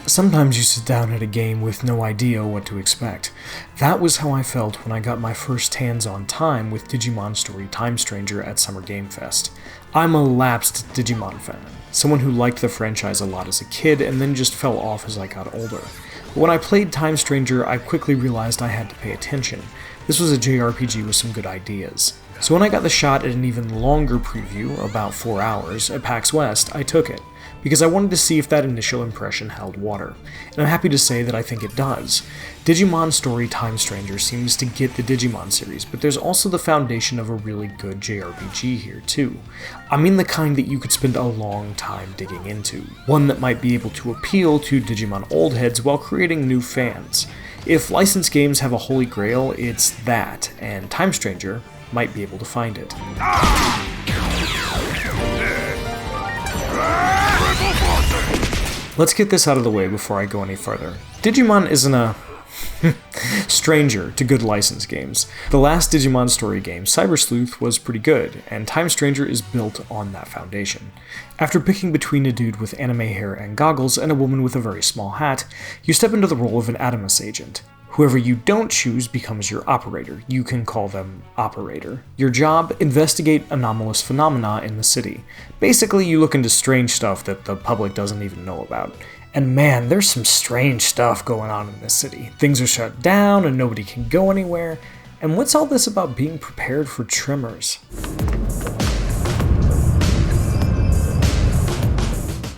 Sometimes you sit down at a game with no idea what to expect. That was how I felt when I got my first hands-on time with Digimon Story Time Stranger at Summer Game Fest. I'm a lapsed Digimon fan, someone who liked the franchise a lot as a kid and then just fell off as I got older. But when I played Time Stranger, I quickly realized I had to pay attention. This was a JRPG with some good ideas. So when I got the shot at an even longer preview, about 4 hours, at PAX West, I took it, because I wanted to see if that initial impression held water, and I'm happy to say that I think it does. Digimon Story Time Stranger seems to get the Digimon series, but there's also the foundation of a really good JRPG here too. I mean the kind that you could spend a long time digging into, one that might be able to appeal to Digimon old heads while creating new fans. If licensed games have a holy grail, it's that, and Time Stranger might be able to find it. Let's get this out of the way before I go any further. Digimon isn't a stranger to good licensed games. The last Digimon story game, Cyber Sleuth, was pretty good, and Time Stranger is built on that foundation. After picking between a dude with anime hair and goggles and a woman with a very small hat, you step into the role of an Adamus agent. Whoever you don't choose becomes your operator. You can call them Operator. Your job? Investigate anomalous phenomena in the city. Basically, you look into strange stuff that the public doesn't even know about. And man, there's some strange stuff going on in this city. Things are shut down and nobody can go anywhere. And what's all this about being prepared for tremors?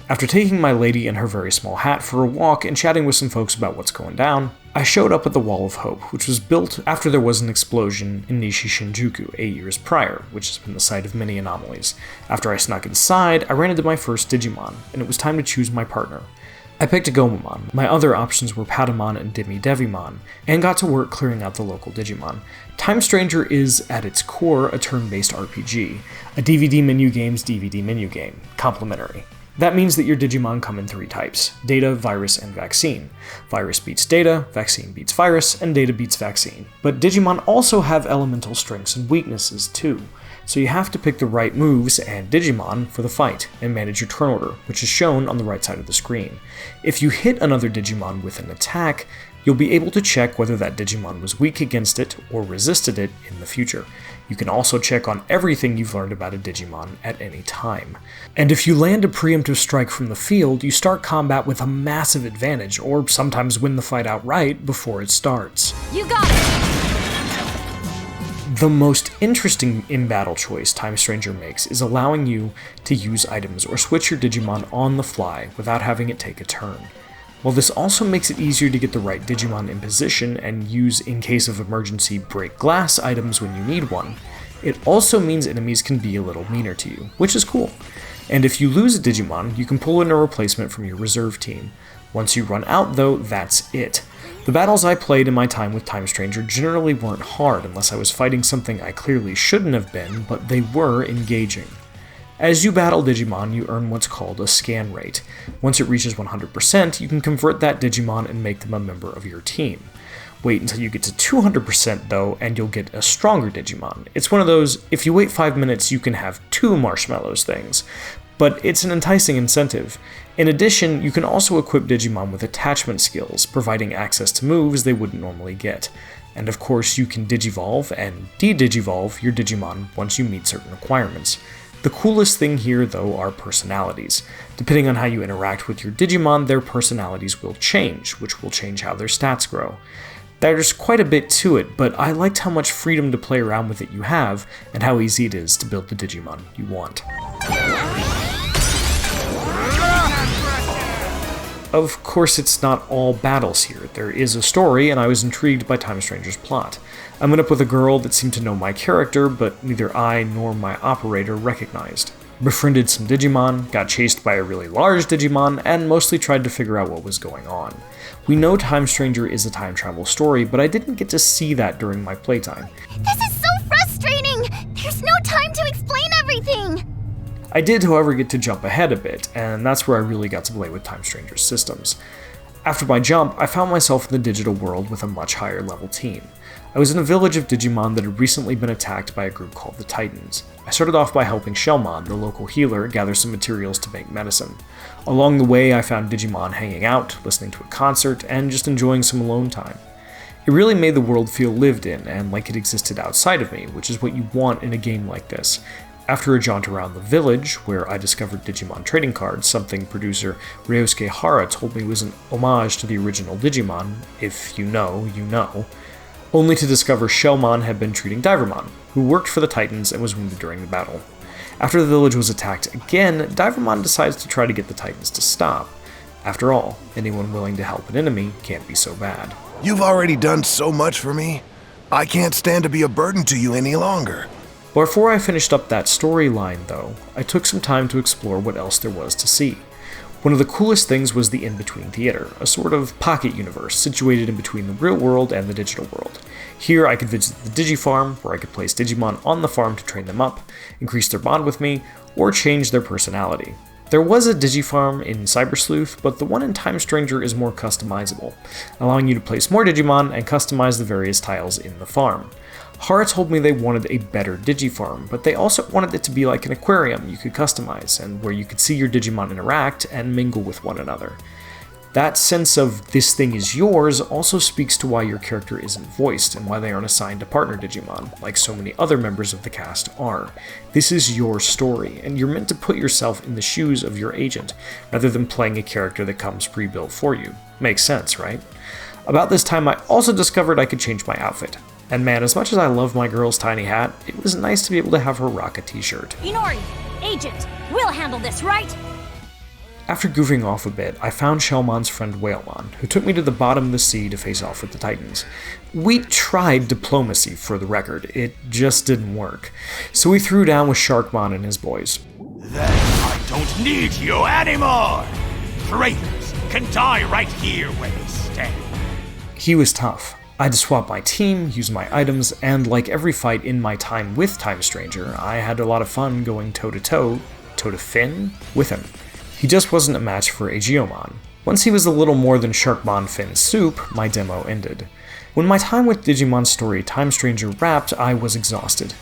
After taking my lady and her very small hat for a walk and chatting with some folks about what's going down, I showed up at the Wall of Hope, which was built after there was an explosion in Nishi Shinjuku 8 years prior, which has been the site of many anomalies. After I snuck inside, I ran into my first Digimon, and it was time to choose my partner. I picked a Gomamon. My other options were Patamon and Devimon, and got to work clearing out the local Digimon. Time Stranger is, at its core, a turn-based RPG, a DVD menu game's DVD menu game, complementary. That means that your Digimon come in 3 types: Data, Virus, and Vaccine. Virus beats Data, Vaccine beats Virus, and Data beats Vaccine. But Digimon also have elemental strengths and weaknesses too, so you have to pick the right moves and Digimon for the fight, and manage your turn order, which is shown on the right side of the screen. If you hit another Digimon with an attack, you'll be able to check whether that Digimon was weak against it or resisted it in the future. You can also check on everything you've learned about a Digimon at any time. And if you land a preemptive strike from the field, you start combat with a massive advantage, or sometimes win the fight outright before it starts. You got it! The most interesting in-battle choice Time Stranger makes is allowing you to use items or switch your Digimon on the fly without having it take a turn. While this also makes it easier to get the right Digimon in position and use in case of emergency break glass items when you need one, it also means enemies can be a little meaner to you, which is cool. And if you lose a Digimon, you can pull in a replacement from your reserve team. Once you run out though, that's it. The battles I played in my time with Time Stranger generally weren't hard unless I was fighting something I clearly shouldn't have been, but they were engaging. As you battle Digimon, you earn what's called a scan rate. Once it reaches 100%, you can convert that Digimon and make them a member of your team. Wait until you get to 200% though, and you'll get a stronger Digimon. It's one of those, if you wait 5 minutes you can have 2 marshmallows things, but it's an enticing incentive. In addition, you can also equip Digimon with attachment skills, providing access to moves they wouldn't normally get. And of course, you can Digivolve and de-Digivolve your Digimon once you meet certain requirements. The coolest thing here, though, are personalities. Depending on how you interact with your Digimon, their personalities will change, which will change how their stats grow. There's quite a bit to it, but I liked how much freedom to play around with it you have, and how easy it is to build the Digimon you want. Of course, it's not all battles here. There is a story, and I was intrigued by Time Stranger's plot. I met up with a girl that seemed to know my character, but neither I nor my operator recognized. Befriended some Digimon, got chased by a really large Digimon, and mostly tried to figure out what was going on. We know Time Stranger is a time travel story, but I didn't get to see that during my playtime. This is so frustrating! There's no time to explain everything! I did, however, get to jump ahead a bit, and that's where I really got to play with Time Stranger's systems. After my jump, I found myself in the digital world with a much higher level team. I was in a village of Digimon that had recently been attacked by a group called the Titans. I started off by helping Shellmon, the local healer, gather some materials to make medicine. Along the way, I found Digimon hanging out, listening to a concert, and just enjoying some alone time. It really made the world feel lived in and like it existed outside of me, which is what you want in a game like this. After a jaunt around the village, where I discovered Digimon trading cards, something producer Ryosuke Hara told me was an homage to the original Digimon, if you know, you know, only to discover Shellmon had been treating Divermon, who worked for the Titans and was wounded during the battle. After the village was attacked again, Divermon decides to try to get the Titans to stop. After all, anyone willing to help an enemy can't be so bad. You've already done so much for me. I can't stand to be a burden to you any longer. Before I finished up that storyline, though, I took some time to explore what else there was to see. One of the coolest things was the In-Between Theater, a sort of pocket universe situated in between the real world and the digital world. Here I could visit the Digi Farm, where I could place Digimon on the farm to train them up, increase their bond with me, or change their personality. There was a Digi Farm in Cyber Sleuth, but the one in Time Stranger is more customizable, allowing you to place more Digimon and customize the various tiles in the farm. Hara told me they wanted a better Digi Farm, but they also wanted it to be like an aquarium you could customize, and where you could see your Digimon interact and mingle with one another. That sense of this thing is yours also speaks to why your character isn't voiced and why they aren't assigned to partner Digimon, like so many other members of the cast are. This is your story, and you're meant to put yourself in the shoes of your agent, rather than playing a character that comes pre-built for you. Makes sense, right? About this time I also discovered I could change my outfit. And man, as much as I love my girl's tiny hat, it was nice to be able to have her rock a t-shirt. Inori, agent, we'll handle this, right? After goofing off a bit, I found Shellmon's friend Whalemon, who took me to the bottom of the sea to face off with the Titans. We tried diplomacy, for the record, it just didn't work. So we threw down with Sharkmon and his boys. Then I don't need you anymore! Traitors can die right here where they stand. He was tough. I had to swap my team, use my items, and like every fight in my time with Time Stranger, I had a lot of fun going toe-to-toe, toe-to-fin, with him. He just wasn't a match for Aegeomon. Once he was a little more than Sharkmon Fin soup, my demo ended. When my time with Digimon Story Time Stranger wrapped, I was exhausted.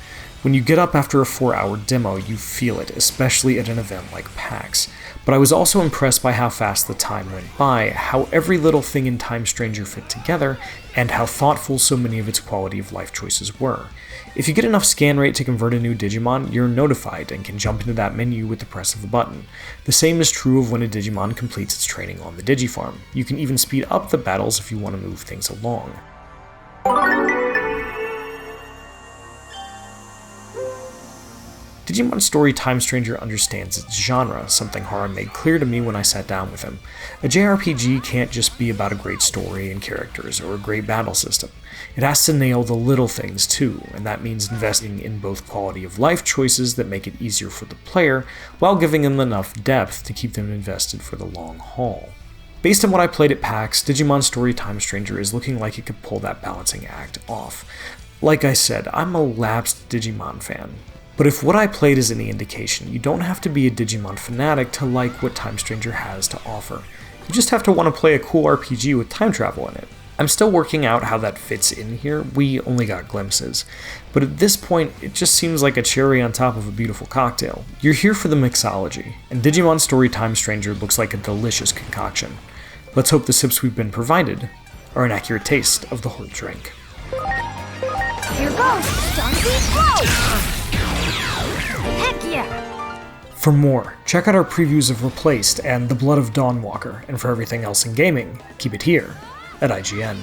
When you get up after a 4-hour demo, you feel it, especially at an event like PAX. But I was also impressed by how fast the time went by, how every little thing in Time Stranger fit together, and how thoughtful so many of its quality of life choices were. If you get enough scan rate to convert a new Digimon, you're notified and can jump into that menu with the press of a button. The same is true of when a Digimon completes its training on the Digi Farm. You can even speed up the battles if you want to move things along. Digimon Story Time Stranger understands its genre, something Hara made clear to me when I sat down with him. A JRPG can't just be about a great story and characters or a great battle system. It has to nail the little things too, and that means investing in both quality of life choices that make it easier for the player, while giving them enough depth to keep them invested for the long haul. Based on what I played at PAX, Digimon Story Time Stranger is looking like it could pull that balancing act off. Like I said, I'm a lapsed Digimon fan. But if what I played is any indication, you don't have to be a Digimon fanatic to like what Time Stranger has to offer. You just have to want to play a cool RPG with time travel in it. I'm still working out how that fits in here, we only got glimpses. But at this point, it just seems like a cherry on top of a beautiful cocktail. You're here for the mixology, and Digimon Story Time Stranger looks like a delicious concoction. Let's hope the sips we've been provided are an accurate taste of the whole drink. Here goes, Stunty Flow! Heck yeah! For more, check out our previews of Replaced and The Blood of Dawnwalker, and for everything else in gaming, keep it here at IGN.